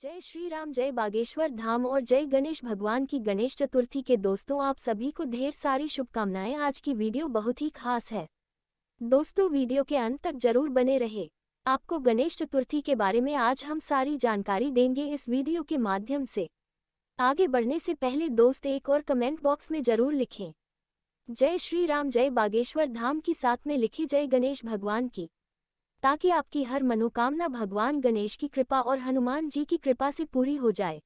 जय श्री राम, जय बागेश्वर धाम और जय गणेश भगवान की गणेश चतुर्थी के दोस्तों, आप सभी को ढेर सारी शुभकामनाएं। आज की वीडियो बहुत ही खास है दोस्तों, वीडियो के अंत तक जरूर बने रहे। आपको गणेश चतुर्थी के बारे में आज हम सारी जानकारी देंगे इस वीडियो के माध्यम से। आगे बढ़ने से पहले दोस्त एक और कमेंट बॉक्स में जरूर लिखें जय श्री राम, जय बागेश्वर धाम की साथ में लिखी जय गणेश भगवान की, ताकि आपकी हर मनोकामना भगवान गणेश की कृपा और हनुमान जी की कृपा से पूरी हो जाए।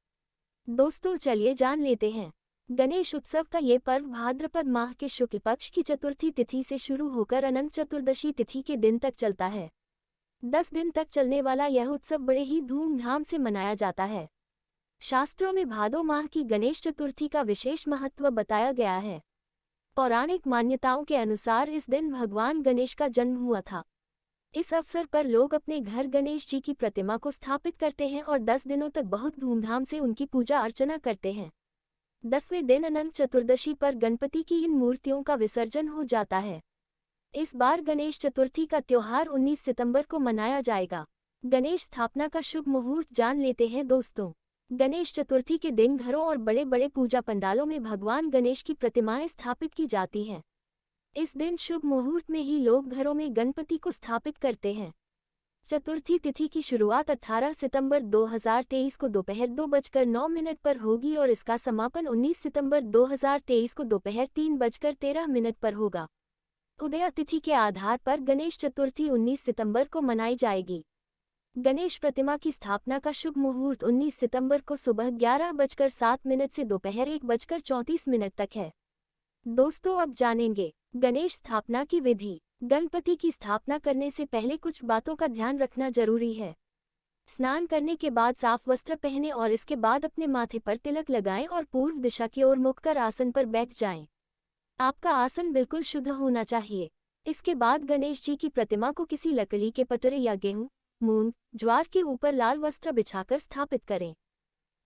दोस्तों चलिए जान लेते हैं। गणेश उत्सव का ये पर्व भाद्रपद माह के शुक्ल पक्ष की चतुर्थी तिथि से शुरू होकर अनंत चतुर्दशी तिथि के दिन तक चलता है। 10 दिन तक चलने वाला यह उत्सव बड़े ही धूमधाम से मनाया जाता है। शास्त्रों में भादो माह की गणेश चतुर्थी का विशेष महत्व बताया गया है। पौराणिक मान्यताओं के अनुसार इस दिन भगवान गणेश का जन्म हुआ था। इस अवसर पर लोग अपने घर गणेश जी की प्रतिमा को स्थापित करते हैं और 10 दिनों तक बहुत धूमधाम से उनकी पूजा अर्चना करते हैं। 10वें दिन अनंत चतुर्दशी पर गणपति की इन मूर्तियों का विसर्जन हो जाता है। इस बार गणेश चतुर्थी का त्योहार 19 सितंबर को मनाया जाएगा। गणेश स्थापना का शुभ मुहूर्त जान लेते हैं दोस्तों। गणेश चतुर्थी के दिन घरों और बड़े बड़े पूजा पंडालों में भगवान गणेश की प्रतिमाएं स्थापित की जाती हैं। इस दिन शुभ मुहूर्त में ही लोग घरों में गणपति को स्थापित करते हैं। चतुर्थी तिथि की शुरुआत 18 सितंबर 2023 को दोपहर 2:09 पर होगी और इसका समापन 19 सितंबर 2023 को दोपहर 3:13 पर होगा। उदया तिथि के आधार पर गणेश चतुर्थी 19 सितंबर को मनाई जाएगी। गणेश प्रतिमा की स्थापना का शुभ मुहूर्त 19 सितंबर को सुबह 11:07 से दोपहर 1:34 तक है। दोस्तों अब जानेंगे गणेश स्थापना की विधि। गणपति की स्थापना करने से पहले कुछ बातों का ध्यान रखना जरूरी है। स्नान करने के बाद साफ वस्त्र पहनें और इसके बाद अपने माथे पर तिलक लगाएं और पूर्व दिशा की ओर मुख कर आसन पर बैठ जाएं। आपका आसन बिल्कुल शुद्ध होना चाहिए। इसके बाद गणेश जी की प्रतिमा को किसी लकड़ी के पटरे या गेहूं, मूंग, ज्वार के ऊपर लाल वस्त्र बिछाकर स्थापित करें।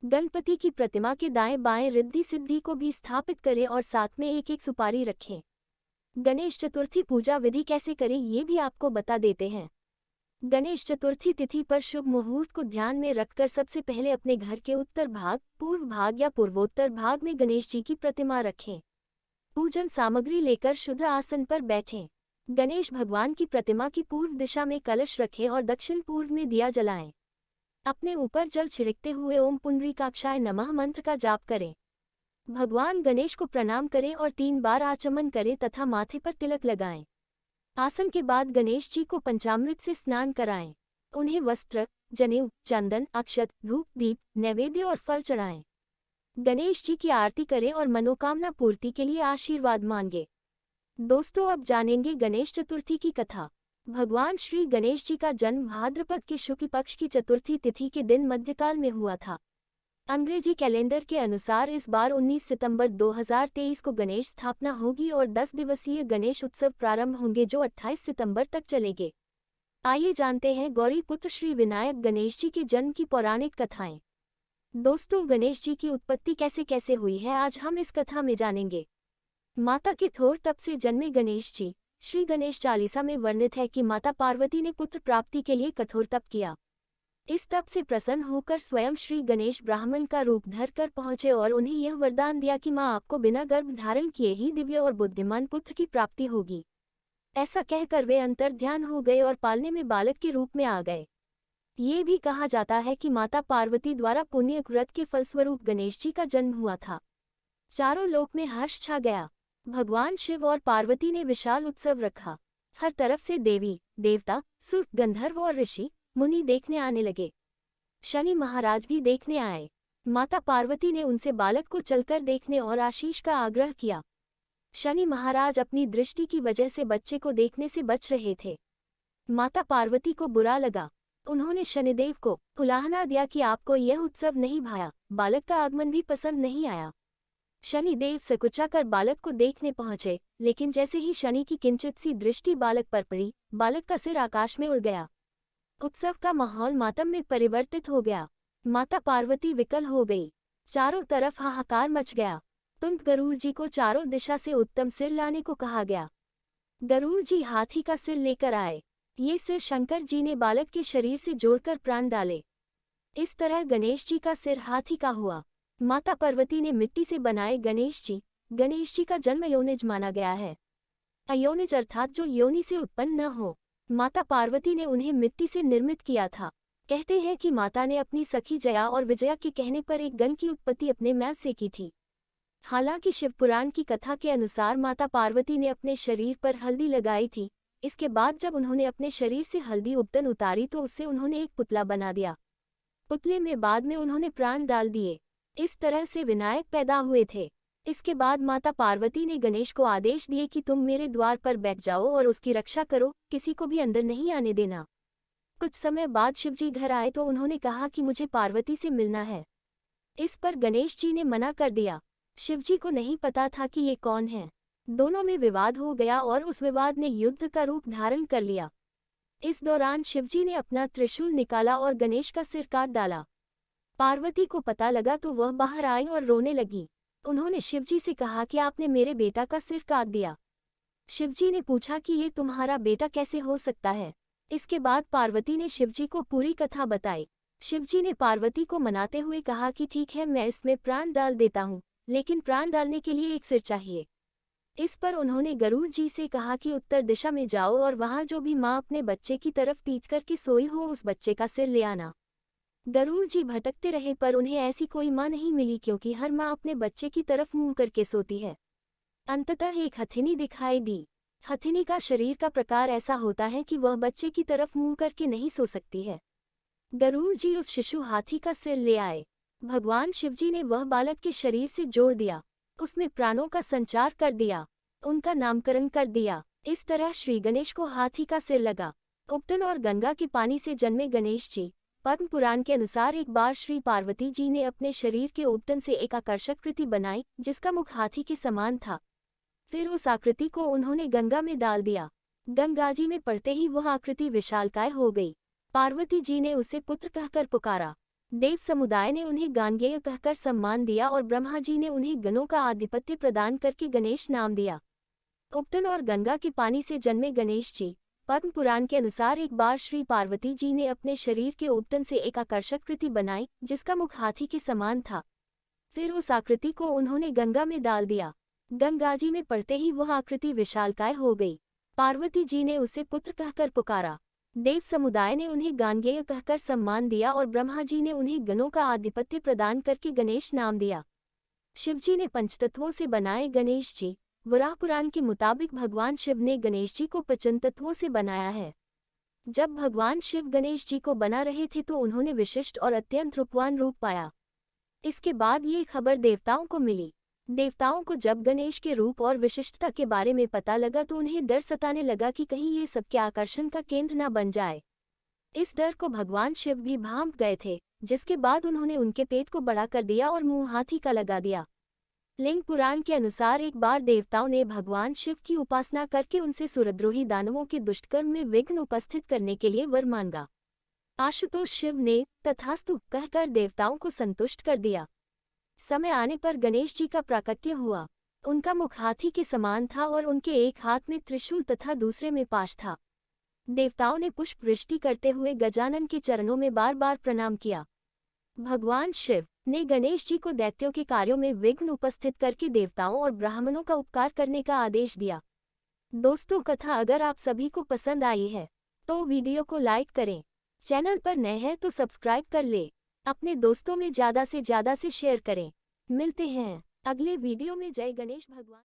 गणपति की प्रतिमा के दाएं बाएं रिद्धि सिद्धि को भी स्थापित करें और साथ में एक एक सुपारी रखें। गणेश चतुर्थी पूजा विधि कैसे करें ये भी आपको बता देते हैं। गणेश चतुर्थी तिथि पर शुभ मुहूर्त को ध्यान में रखकर सबसे पहले अपने घर के उत्तर भाग, पूर्व भाग या पूर्वोत्तर भाग में गणेश जी की प्रतिमा रखें। पूजन सामग्री लेकर शुद्ध आसन पर बैठें। गणेश भगवान की प्रतिमा की पूर्व दिशा में कलश रखें और दक्षिण पूर्व में दिया जलाएं। अपने ऊपर जल छिड़कते हुए ओम पुंडरीकाक्षाय नमः मंत्र का जाप करें। भगवान गणेश को प्रणाम करें और 3 बार आचमन करें तथा माथे पर तिलक लगाएं। आसन के बाद गणेश जी को पंचामृत से स्नान कराएं। उन्हें वस्त्र, जनेऊ, चंदन, अक्षत, धूप, दीप, नैवेद्य और फल चढ़ाएं। गणेश जी की आरती करें और मनोकामना पूर्ति के लिए आशीर्वाद मांगे। दोस्तों अब जानेंगे गणेश चतुर्थी की कथा। भगवान श्री गणेश जी का जन्म भाद्रपद के शुक्ल पक्ष की चतुर्थी तिथि के दिन मध्यकाल में हुआ था। अंग्रेजी कैलेंडर के अनुसार इस बार 19 सितंबर 2023 को गणेश स्थापना होगी और 10 दिवसीय गणेश उत्सव प्रारंभ होंगे जो 28 सितंबर तक चलेंगे। आइए जानते हैं गौरी पुत्र श्री विनायक गणेश जी के जन्म की पौराणिक कथाएं। दोस्तों गणेश जी की उत्पत्ति कैसे कैसे हुई है आज हम इस कथा में जानेंगे। माता के थोर तप से जन्मे गणेश जी। श्री गणेश चालीसा में वर्णित है कि माता पार्वती ने पुत्र प्राप्ति के लिए कठोर तप किया। इस तप से प्रसन्न होकर स्वयं श्री गणेश ब्राह्मण का रूप धर कर पहुंचे और उन्हें यह वरदान दिया कि मां आपको बिना गर्भ धारण किए ही दिव्य और बुद्धिमान पुत्र की प्राप्ति होगी। ऐसा कहकर वे अंतर ध्यान हो गए और पालने में बालक के रूप में आ गए। ये भी कहा जाता है कि माता पार्वती द्वारा पुण्य व्रत के फलस्वरूप गणेश जी का जन्म हुआ था। चारों लोक में हर्ष छा गया। भगवान शिव और पार्वती ने विशाल उत्सव रखा। हर तरफ से देवी, देवता, सुर, गंधर्व और ऋषि मुनि देखने आने लगे। शनि महाराज भी देखने आए। माता पार्वती ने उनसे बालक को चलकर देखने और आशीष का आग्रह किया। शनि महाराज अपनी दृष्टि की वजह से बच्चे को देखने से बच रहे थे। माता पार्वती को बुरा लगा। उन्होंने शनिदेव को उलाहना दिया कि आपको यह उत्सव नहीं भाया, बालक का आगमन भी पसंद नहीं आया। शनिदेव सकुचाकर बालक को देखने पहुंचे, लेकिन जैसे ही शनि की किंचित सी दृष्टि बालक पर पड़ी, बालक का सिर आकाश में उड़ गया। उत्सव का माहौल मातम में परिवर्तित हो गया। माता पार्वती विकल हो गई। चारों तरफ हाहाकार मच गया। तुरंत गरुड़ जी को चारों दिशा से उत्तम सिर लाने को कहा गया। गरुड़ जी हाथी का सिर लेकर आए। ये सिर शंकर जी ने बालक के शरीर से जोड़कर प्राण डाले। इस तरह गणेश जी का सिर हाथी का हुआ। माता पार्वती ने मिट्टी से बनाए गणेश जी का जन्म योनिज माना गया है। अयोनिज अर्थात जो योनि से उत्पन्न न हो। माता पार्वती ने उन्हें मिट्टी से निर्मित किया था। कहते हैं कि माता ने अपनी सखी जया और विजया के कहने पर एक गण की उत्पत्ति अपने मैल से की थी। हालांकि शिवपुराण की कथा के अनुसार माता पार्वती ने अपने शरीर पर हल्दी लगाई थी। इसके बाद जब उन्होंने अपने शरीर से हल्दी उपटन उतारी तो उससे उन्होंने एक पुतला बना दिया। पुतले में बाद में उन्होंने प्राण डाल दिए। इस तरह से विनायक पैदा हुए थे। इसके बाद माता पार्वती ने गणेश को आदेश दिए कि तुम मेरे द्वार पर बैठ जाओ और उसकी रक्षा करो, किसी को भी अंदर नहीं आने देना। कुछ समय बाद शिवजी घर आए तो उन्होंने कहा कि मुझे पार्वती से मिलना है। इस पर गणेश जी ने मना कर दिया। शिवजी को नहीं पता था कि ये कौन है। दोनों में विवाद हो गया और उस विवाद ने युद्ध का रूप धारण कर लिया। इस दौरान शिवजी ने अपना त्रिशूल निकाला और गणेश का सिर काट डाला। पार्वती को पता लगा तो वह बाहर आई और रोने लगी। उन्होंने शिवजी से कहा कि आपने मेरे बेटा का सिर काट दिया। शिवजी ने पूछा कि ये तुम्हारा बेटा कैसे हो सकता है। इसके बाद पार्वती ने शिवजी को पूरी कथा बताई। शिवजी ने पार्वती को मनाते हुए कहा कि ठीक है, मैं इसमें प्राण डाल देता हूँ, लेकिन प्राण डालने के लिए एक सिर चाहिए। इस पर उन्होंने गरुड़ जी से कहा कि उत्तर दिशा में जाओ और वहां जो भी माँ अपने बच्चे की तरफ पीट करके सोई हो उस बच्चे का सिर ले आना। गरुड़ जी भटकते रहे पर उन्हें ऐसी कोई माँ नहीं मिली, क्योंकि हर माँ अपने बच्चे की तरफ मुंह करके सोती है। अंततः एक हथिनी दिखाई दी। हथिनी का शरीर का प्रकार ऐसा होता है कि वह बच्चे की तरफ मुंह करके नहीं सो सकती है। गरुड़ जी उस शिशु हाथी का सिर ले आए। भगवान शिवजी ने वह बालक के शरीर से जोड़ दिया, उसमें प्राणों का संचार कर दिया, उनका नामकरण कर दिया। इस तरह श्री गणेश को हाथी का सिर लगा। उपटन और गंगा के पानी से जन्मे गणेश जी। पद्म पुराण के अनुसार एक बार श्री पार्वती जी ने अपने शरीर के उपटन से एक आकर्षक कृति बनाई जिसका मुख हाथी के समान था। फिर उस आकृति को उन्होंने गंगा में डाल दिया। गंगा जी में पड़ते ही वह आकृति विशालकाय हो गई। पार्वती जी ने उसे पुत्र कहकर पुकारा। देव समुदाय ने उन्हें गांगेय कहकर सम्मान दिया और ब्रह्मा जी ने उन्हें गणों का आधिपत्य प्रदान करके गणेश नाम दिया। उपटन और गंगा के पानी से जन्मे गणेश जी। पद्म पुराण के अनुसार एक बार श्री पार्वती जी ने अपने शरीर के उपटन से एक आकर्षक कृति बनाई जिसका मुख हाथी के समान था। फिर उस आकृति को उन्होंने गंगा में डाल दिया। गंगा जी में पड़ते ही वह आकृति विशालकाय हो गई। पार्वती जी ने उसे पुत्र कहकर पुकारा। देव समुदाय ने उन्हें गांगेय कहकर सम्मान दिया और ब्रह्मा जी ने उन्हें गणों का आधिपत्य प्रदान करके गणेश नाम दिया। शिवजी ने पंचतत्वों से बनाए गणेश जी। वराह पुराण के मुताबिक भगवान शिव ने गणेश जी को पंचतत्वों से बनाया है। जब भगवान शिव गणेश जी को बना रहे थे तो उन्होंने विशिष्ट और अत्यंत रूपवान रूप पाया। इसके बाद ये खबर देवताओं को मिली। देवताओं को जब गणेश के रूप और विशिष्टता के बारे में पता लगा तो उन्हें डर सताने लगा कि कहीं ये सबके आकर्षण का केंद्र न बन जाए। इस डर को भगवान शिव भी भांप गए थे, जिसके बाद उन्होंने उनके पेट को बड़ा कर दिया और मुंह हाथी का लगा दिया। लिंग पुराण के अनुसार एक बार देवताओं ने भगवान शिव की उपासना करके उनसे सुरद्रोही दानवों के दुष्कर्म में विघ्न उपस्थित करने के लिए वर मांगा। आशुतोष शिव ने तथास्तु कहकर देवताओं को संतुष्ट कर दिया। समय आने पर गणेश जी का प्राकट्य हुआ। उनका मुख हाथी के समान था और उनके एक हाथ में त्रिशूल तथा दूसरे में पाश था। देवताओं ने पुष्प वृष्टि करते हुए गजानन के चरणों में बार बार प्रणाम किया। भगवान शिव ने गणेश जी को दैत्यों के कार्यों में विघ्न उपस्थित करके देवताओं और ब्राह्मणों का उपकार करने का आदेश दिया। दोस्तों, कथा अगर आप सभी को पसंद आई है तो वीडियो को लाइक करें। चैनल पर नए हैं तो सब्सक्राइब कर ले। अपने दोस्तों में ज़्यादा से शेयर करें। मिलते हैं अगले वीडियो में। जय गणेश भगवान।